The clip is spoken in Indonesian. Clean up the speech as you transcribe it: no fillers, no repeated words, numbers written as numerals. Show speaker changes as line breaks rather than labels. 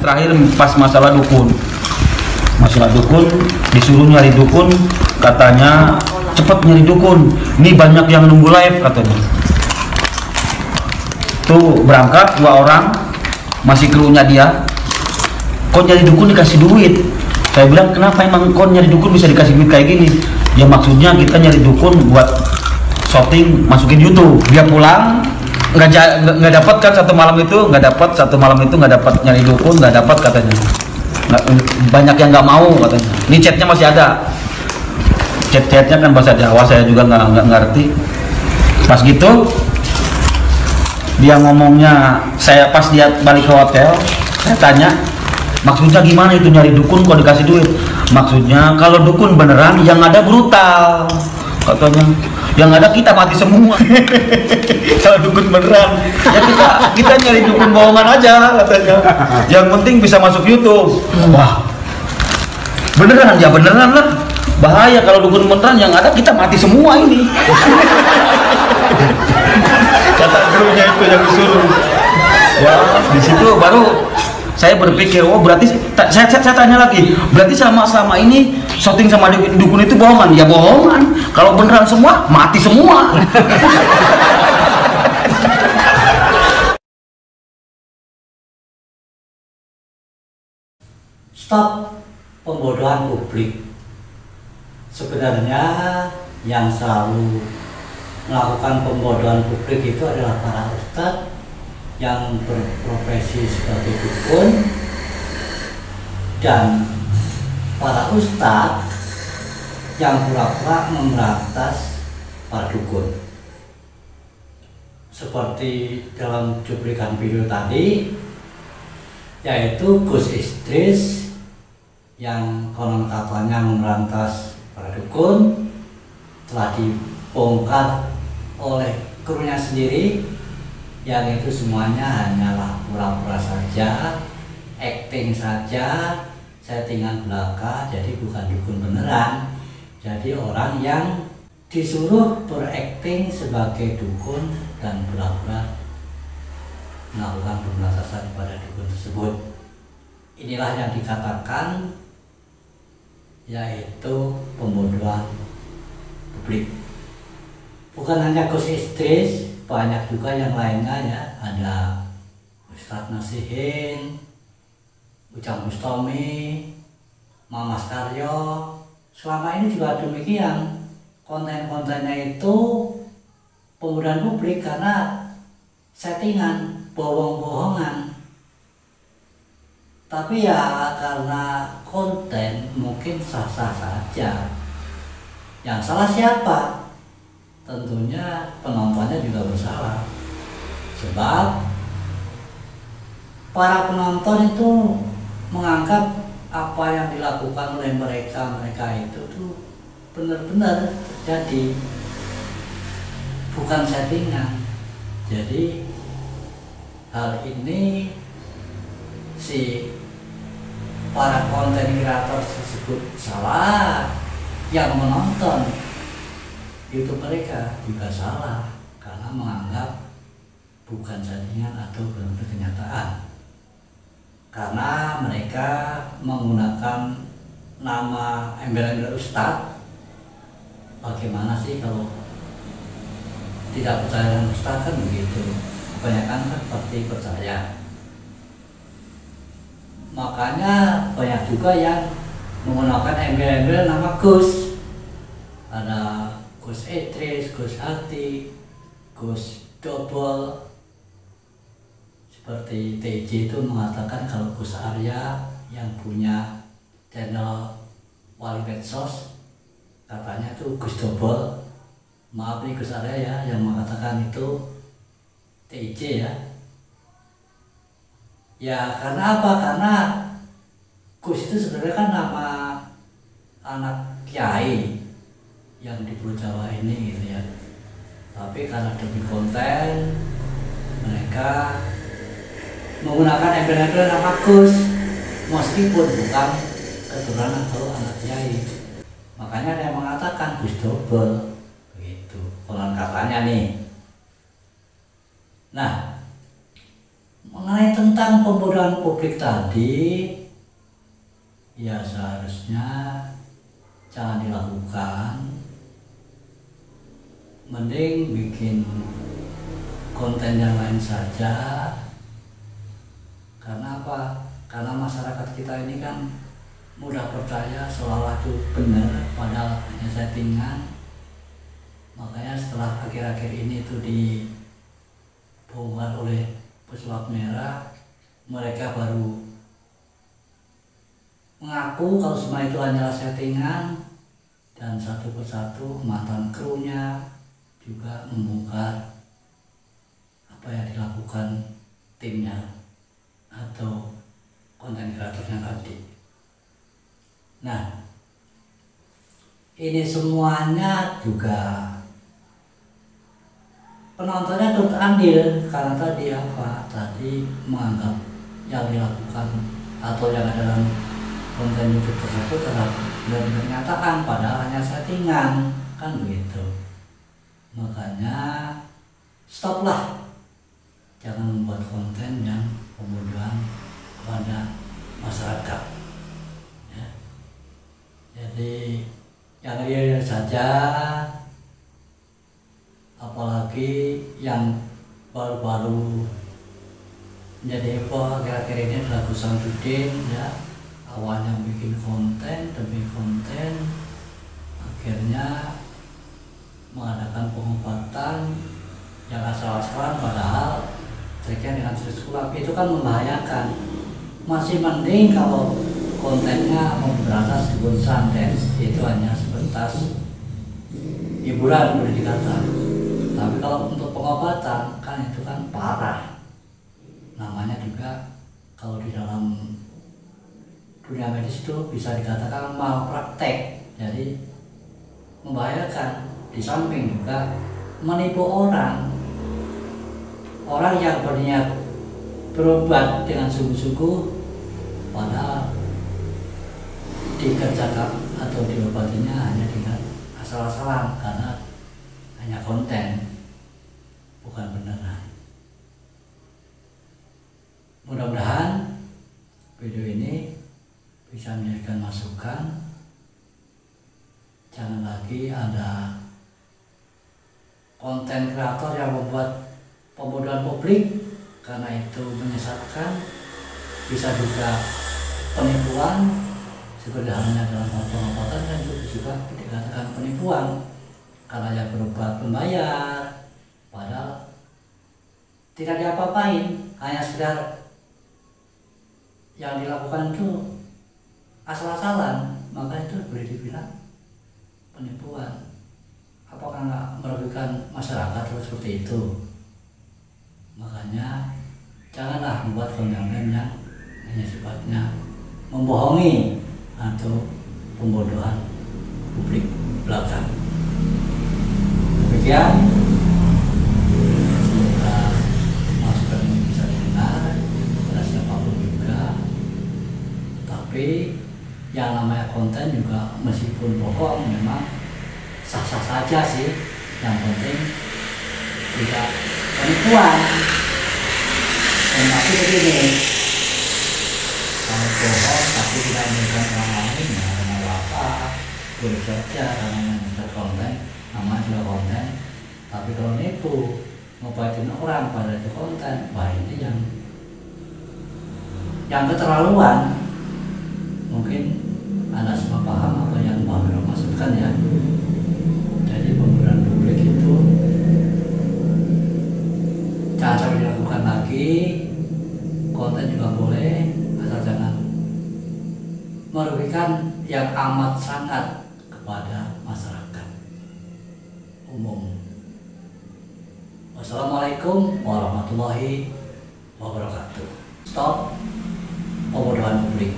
terakhir pas masalah dukun. Masalah dukun, disuruh nyari dukun, katanya cepet nyari dukun. Ini banyak yang nunggu live katanya. Tuh berangkat 2 orang, masih krunya dia. Kok nyari dukun dikasih duit? Saya bilang kenapa emang kok nyari dukun bisa dikasih duit kayak gini? Ya maksudnya kita nyari dukun buat shooting masukin YouTube. Dia pulang nggak dapat kan satu malam itu nggak dapat nyari dukun, nggak dapat katanya. Banyak yang nggak mau katanya. Ini chatnya masih ada. Chatnya kan bahasa Jawa, saya juga nggak ngerti. Pas gitu dia ngomongnya, saya pas dia balik ke hotel, saya tanya maksudnya gimana itu nyari dukun kok dikasih duit? Maksudnya kalau dukun beneran yang ada brutal katanya, yang ada kita mati semua. Kalau dukun beneran ya kita nyari dukun bohongan aja katanya, yang penting bisa masuk YouTube. Wah beneran ya, beneran lah, bahaya kalau dukun beneran, yang ada kita mati semua ini. Kata krunya itu yang disuruh. Ya di situ baru saya berpikir, oh berarti saya tanya lagi, berarti selama ini syuting sama dukun itu bohongan? Ya bohongan. Kalau beneran semua mati semua.
Stop pembodohan publik. Sebenarnya yang selalu melakukan pembodohan publik itu adalah para ustadz yang berprofesi sebagai dukun dan para ustadz yang pura-pura memberantas para dukun. Seperti dalam cuplikan video tadi, yaitu Gus Idris yang konon katanya memberantas para dukun telah dibongkar oleh krunya sendiri, yang itu semuanya hanyalah pura-pura saja, acting saja, settingan belaka, jadi bukan dukun beneran. Jadi orang yang disuruh berakting sebagai dukun dan pura-pura melakukan pemberantasan pada dukun tersebut. Inilah yang dikatakan yaitu pembodohan publik. Bukan hanya Gus Idris, banyak juga yang lainnya ya, ada Ustadz Nasihin, Ujang Bustami, Mamas Karyo. Selama ini juga demikian, konten-kontennya itu pembodohan publik karena settingan, bohong-bohongan. Tapi ya karena konten mungkin sah-sah saja. Yang salah siapa? Tentunya penontonnya juga bersalah. Sebab para penonton itu menganggap apa yang dilakukan oleh mereka itu tuh benar-benar terjadi, bukan settingan. Jadi hal ini si para konten kreator tersebut salah, yang menonton YouTube mereka juga salah karena menganggap bukan settingan atau benar-benar kenyataan. Karena mereka menggunakan nama embel-embel ustadz. Bagaimana sih kalau tidak percaya dengan ustadz kan begitu. Kebanyakan kan pasti percaya. Makanya banyak juga yang menggunakan embel-embel nama Gus. Ada Gus Idris, Gus Hati, Gus Dobol. Seperti TJ itu mengatakan kalau Gus Arya yang punya channel Wali Medsos, katanya itu Gus Dobol. Maaf nih Gus Arya ya yang mengatakan itu TJ ya. Ya karena apa? Karena Gus itu sebenarnya kan nama anak kiai yang di Pulau Jawa ini gitu ya. Tapi karena demi konten mereka menggunakan embel-embel nama Gus meskipun bukan keturunan atau anak kiai. Makanya ada yang mengatakan Gus Dobel begitu konon katanya nih. Nah, Mengenai tentang pembodohan publik tadi, ya seharusnya jangan dilakukan. Mending bikin konten yang lain saja. Karena apa? Karena masyarakat kita ini kan mudah percaya seolah itu benar, padahal hanya settingan. Makanya setelah akhir-akhir ini itu dibongkar oleh pesulap merah, mereka baru mengaku kalau semua itu hanyalah settingan, dan satu persatu mantan krunya juga membongkar apa yang dilakukan timnya atau konten kreatornya tadi. Nah, ini semuanya juga penontonnya turut andil karena tadi apa? Tadi menganggap yang dilakukan atau yang ada dalam konten YouTube tersebut adalah benar-benar kenyataan, padahal hanya settingan, kan begitu. Makanya stoplah, jangan membuat konten yang pembodohan kepada masyarakat. Ya. Jadi yang real saja. Apalagi yang baru-baru menjadi heboh akhir-akhir ini adalah Gus Samsudin, ya. Awalnya bikin konten demi konten, akhirnya mengadakan pengobatan yang asal-asalan, padahal treknya dengan sulap itu kan membahayakan. Masih mending kalau kontennya memberantas dukun santet, itu hanya sebatas hiburan boleh dikatakan. Tapi kalau untuk pengobatan kan itu kan parah. Namanya juga kalau di dalam dunia medis itu bisa dikatakan malpraktek. Jadi membahayakan. Di samping juga menipu orang. Orang yang berniat berobat dengan sungguh-sungguh, padahal dikerjakan atau diobatinya hanya dengan asal-asalan karena hanya konten, bukan beneran. Mudah-mudahan video ini bisa menjadikan masukan. Jangan lagi ada konten kreator yang membuat pembodohan publik, karena itu menyesatkan, bisa juga penipuan, seperti halnya dalam hal pengobatan dan juga dikatakan penipuan. Karena yang berupa pembayar, padahal tidak diapa-apain, hanya sekedar yang dilakukan itu asal-asalan, maka itu boleh dibilang penipuan. Apakah nggak merugikan masyarakat seperti itu? Makanya janganlah membuat konten yang hanya sifatnya membohongi atau pembodohan publik belaka. Demikian, semoga masukan ini bisa didengar pada siapapun juga. Tapi yang namanya konten juga meskipun bohong memang sah-sah saja sih. Yang penting tidak penipuan. Dan tapi begini, kalau bohong tapi tidak merugikan orang lain, ya karena apa? Boleh saja karena menjadi konten, namanya juga konten. Tapi kalau nipu, ngobatin orang pada itu konten, wah ini yang keterlaluan. Mungkin Anda semua paham apa yang Pak Wiro maksudkan ya. Jadi pembodohan publik itu jangan sampai dilakukan lagi. Konten juga boleh, asal jangan merugikan yang amat sangat kepada masyarakat umum. Wassalamualaikum warahmatullahi wabarakatuh. Stop pembodohan publik.